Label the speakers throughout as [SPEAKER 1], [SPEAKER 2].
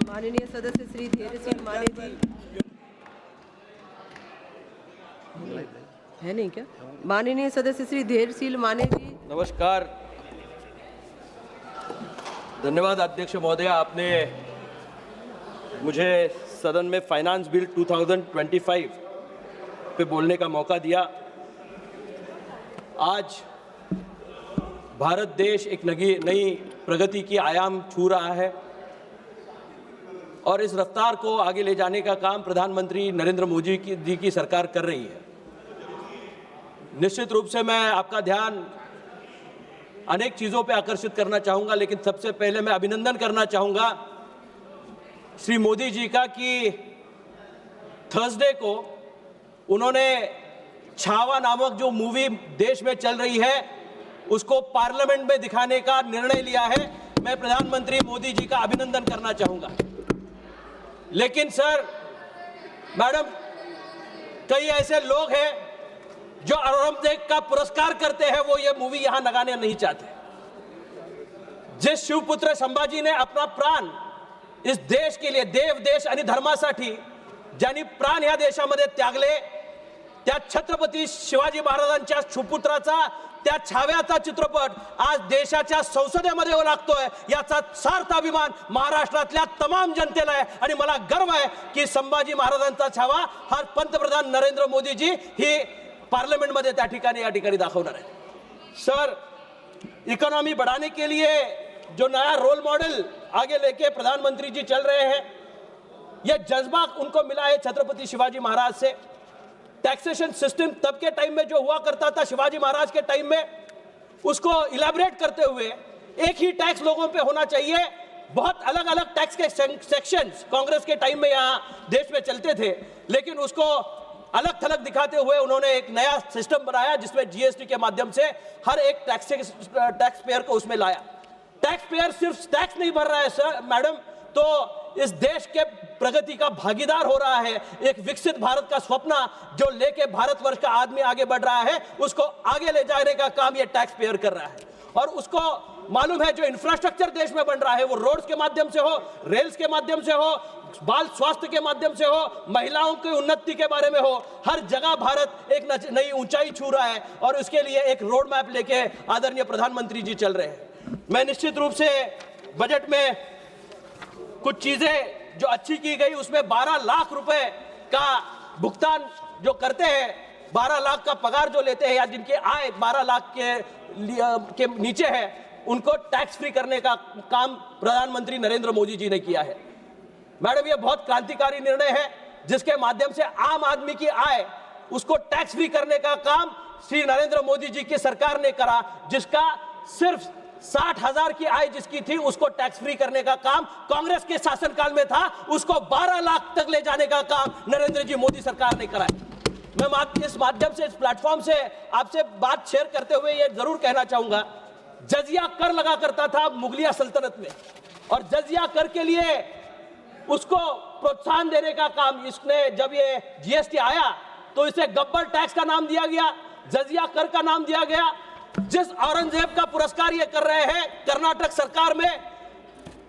[SPEAKER 1] माननीय सदस्य श्री धैर्य सिंह माने जी है नहीं क्या? माननीय सदस्य श्री धैर्य सिंह माने जी।
[SPEAKER 2] नमस्कार, धन्यवाद अध्यक्ष महोदय, आपने मुझे सदन में फाइनेंस बिल 2025 पे बोलने का मौका दिया। आज भारत देश एक नई प्रगति की आयाम छू रहा है और इस रफ्तार को आगे ले जाने का काम प्रधानमंत्री नरेंद्र मोदी जी की सरकार कर रही है। निश्चित रूप से मैं आपका ध्यान अनेक चीज़ों पे आकर्षित करना चाहूँगा, लेकिन सबसे पहले मैं अभिनंदन करना चाहूँगा श्री मोदी जी का कि थर्सडे को उन्होंने छावा नामक जो मूवी देश में चल रही है उसको पार्लियामेंट में दिखाने का निर्णय लिया है। मैं प्रधानमंत्री मोदी जी का अभिनंदन करना चाहूँगा। लेकिन सर, मैडम, कई ऐसे लोग हैं जो औरंगजेब का पुरस्कार करते हैं, वो ये मूवी यहां लगाने नहीं चाहते। जिस शिवपुत्र संभाजी ने अपना प्राण इस देश के लिए, देव देश आणि धर्मासाठी ज्यांनी प्राण या देशामध्ये त्यागले, त्या छत्रपती शिवाजी महाराजांच्या सुपुत्राचा, त्या छाव्याचा चित्रपट आज देशाच्या संसदेमध्ये लागतोय, याचा सार्थ अभिमान महाराष्ट्रातल्या तमाम जनतेला आहे। आणि मला गर्व आहे की संभाजी महाराजांचा छावा हा पंतप्रधान नरेंद्र मोदी जी ही पार्लियामेंट में या ठिकाणी दाखवणार है। सर, इकोनॉमी बढ़ाने के लिए जो नया रोल मॉडल आगे लेके प्रधानमंत्री जी चल रहे हैं, यह जज्बा उनको मिला है छत्रपति शिवाजी महाराज से। टैक्सेशन सिस्टम तब के टाइम में जो हुआ करता था शिवाजी महाराज के टाइम में, उसको इलैबोरेट करते हुए एक ही टैक्स लोगों पे होना चाहिए। बहुत अलग अलग टैक्स के सेक्शंस कांग्रेस के टाइम में यहाँ देश में चलते थे, लेकिन उसको अलग थलग दिखाते हुए उन्होंने एक नया सिस्टम बनाया जिसमें जीएसटी के माध्यम से हर एक टैक्स पेयर को उसमें लाया। टैक्स पेयर सिर्फ टैक्स नहीं भर रहा है सर, मैडम, तो इस देश के प्रगति का भागीदार हो रहा है। एक विकसित भारत का स्वप्न जो लेके भारतवर्ष का आदमी आगे बढ़ रहा है, उसको आगे ले जाने का काम ये टैक्स पेयर कर रहा है। और उसको मालूम है जो इंफ्रास्ट्रक्चर देश में बन रहा है, वो रोड्स के माध्यम से हो, रेल्स के माध्यम से हो, बाल स्वास्थ्य के माध्यम से हो, महिलाओं की उन्नति के बारे में हो, हर जगह भारत एक नई ऊंचाई छू रहा है और उसके लिए एक रोड मैप लेके आदरणीय प्रधानमंत्री जी चल रहे हैं। मैं निश्चित रूप से बजट में कुछ चीजें जो अच्छी की गई, उसमें 12 लाख रुपए का भुगतान जो करते हैं, 12 लाख का पगार जो लेते हैं या जिनकी आय 12 लाख के नीचे है, उनको टैक्स फ्री करने का काम प्रधानमंत्री नरेंद्र मोदी जी ने किया है। मैडम, ये बहुत क्रांतिकारी निर्णय है जिसके माध्यम से आम आदमी की आय उसको टैक्स फ्री करने का काम श्री नरेंद्र मोदी जी की सरकार ने करा। जिसका सिर्फ 60,000 की आय जिसकी थी, उसको टैक्स फ्री करने का काम कांग्रेस के शासनकाल में था, उसको 12 लाख तक ले जाने का काम नरेंद्र जी मोदी सरकार ने करा है। मैं इस माध्यम से, इस प्लेटफॉर्म से आपसे बात शेयर करते हुए ये जरूर कहना चाहूंगा, जजिया कर लगा करता था मुगलिया सल्तनत में, और जजिया कर के लिए उसको प्रोत्साहन देने का काम इसने, जब ये जीएसटी आया तो इसे गब्बर टैक्स का नाम दिया गया, जजिया कर का नाम दिया गया। जिस औरंगजेब का पुरस्कार ये कर रहे हैं कर्नाटक सरकार में,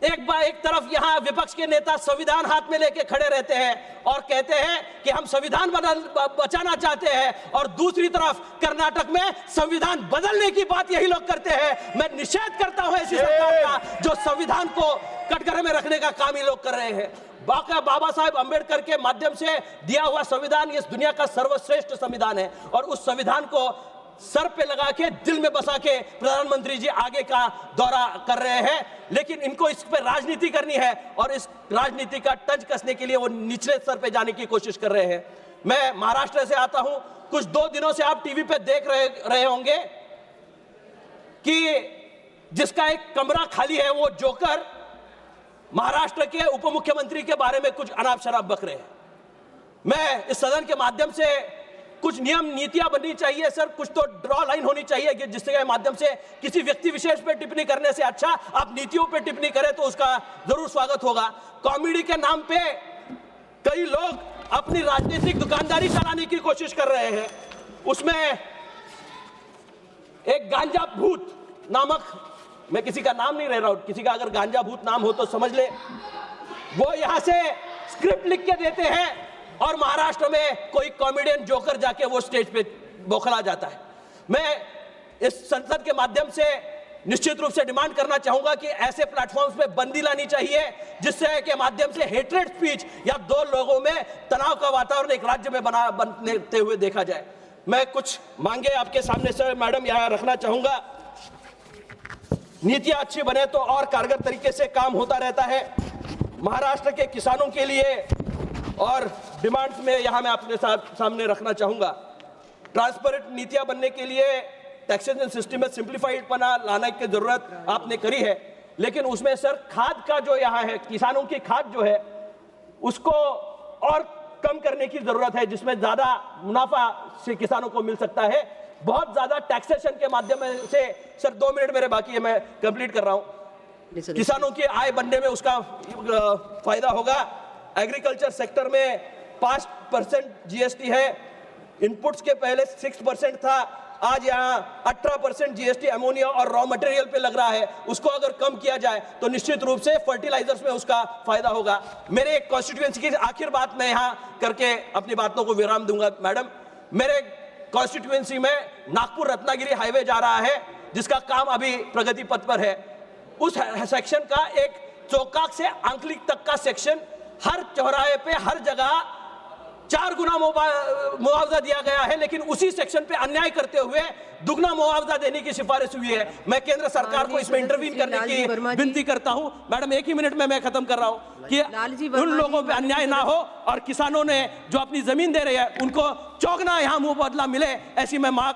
[SPEAKER 2] एक तरफ यहां विपक्ष के नेता संविधान हाथ में लेके खड़े रहते हैं और कहते हैं कि हम संविधान बचाना चाहते हैं, और दूसरी तरफ कर्नाटक में संविधान बदलने की बात यही लोग करते हैं। मैं निषेध करता हूं ऐसी सरकार का जो संविधान को कटघरे में रखने का काम ये लोग कर रहे हैं। बाबा साहेब अंबेडकर के माध्यम से दिया हुआ संविधान इस दुनिया का सर्वश्रेष्ठ संविधान है, और उस संविधान को सर पे लगा के, दिल में बसा के प्रधानमंत्री जी आगे का दौरा कर रहे हैं। लेकिन इनको इस पे राजनीति करनी है, और इस राजनीति का टच कसने के लिए वो निचले स्तर पे जाने की कोशिश कर रहे हैं। मैं महाराष्ट्र से आता हूं। कुछ 2 दिनों से आप टीवी पे देख रहे होंगे कि जिसका एक कमरा खाली है, वो जोकर महाराष्ट्र के उप मुख्यमंत्री के बारे में कुछ अनाप शराब बक रहे हैं। मैं इस सदन के माध्यम से, कुछ नियम नीतियां बननी चाहिए सर, कुछ तो ड्रॉ लाइन होनी चाहिए कि जिसके माध्यम से किसी व्यक्ति विशेष पे टिप्पणी करने से अच्छा आप नीतियों पे टिप्पणी करें तो उसका जरूर स्वागत होगा। कॉमेडी के नाम पे कई लोग अपनी राजनीतिक दुकानदारी चलाने की कोशिश कर रहे हैं। उसमें एक गांजा भूत नामक, मैं किसी का नाम नहीं ले रहा हूं, किसी का अगर गांजा भूत नाम हो तो समझ ले, वो यहां से स्क्रिप्ट लिख के देते हैं और महाराष्ट्र में कोई कॉमेडियन जोकर जाके वो स्टेज पे बौखला जाता है। मैं इस संसद के माध्यम से निश्चित रूप से डिमांड करना चाहूंगा कि ऐसे प्लेटफॉर्म्स पे बंदी लानी चाहिए, जिससे के माध्यम से हेट्रेड स्पीच या दो लोगों में तनाव का वातावरण एक राज्य में बनते हुए देखा जाए। मैं कुछ मांगे आपके सामने से मैडम यहां रखना चाहूंगा। नीतियां अच्छी बने तो और कारगर तरीके से काम होता रहता है। महाराष्ट्र के किसानों के लिए और डिमांड्स में यहां मैं अपने सामने रखना चाहूंगा। ट्रांसपेरेंट नीतियां बनने के लिए टैक्सेशन सिस्टम में सिंप्लीफाइड पना लाने की जरूरत आपने करी है, लेकिन उसमें सर खाद का जो यहाँ है, किसानों की खाद जो है उसको और कम करने की जरूरत है, जिसमें ज्यादा मुनाफा से किसानों को मिल सकता है। बहुत ज्यादा टैक्सेशन के माध्यम से, सर 2 मिनट मेरे बाकी है, मैं कंप्लीट कर रहा हूं। किसानों की आय बढ़ने में उसका फायदा होगा। एग्रीकल्चर सेक्टर में 5% जीएसटी है, इनपुट्स के पहले 6% था, आज यहाँ 18% जीएसटी अमोनिया और रॉ मटेरियल पे लग रहा है। उसको अगर कम किया जाए तो निश्चित रूप से फर्टिलाइजर्स में उसका फायदा होगा। मेरे कॉन्स्टिट्यूएंसी की आखिर बात मैं यहाँ करके अपनी बातों को विराम दूंगा। मैडम, मेरे कॉन्स्टिट्यूएंसी में नागपुर रत्नागिरी हाईवे जा रहा है, जिसका काम अभी प्रगति पथ पर है। उस सेक्शन का एक चौकाक से आंकलिक तक का सेक्शन, हर चौराहे पे हर जगह 4 गुना मुआवजा दिया गया है, लेकिन उसी सेक्शन पे अन्याय करते हुए दुगना मुआवजा देने की सिफारिश हुई है। मैं केंद्र सरकार को इसमें इंटरवीन करने की विनती करता हूं। मैडम, 1 ही मिनट में मैं खत्म कर रहा हूं कि उन लोगों पे अन्याय ना हो और किसानों ने जो अपनी जमीन दे रहे हैं उनको चौगना यहां मुंह बदला मिले, ऐसी मैं मांग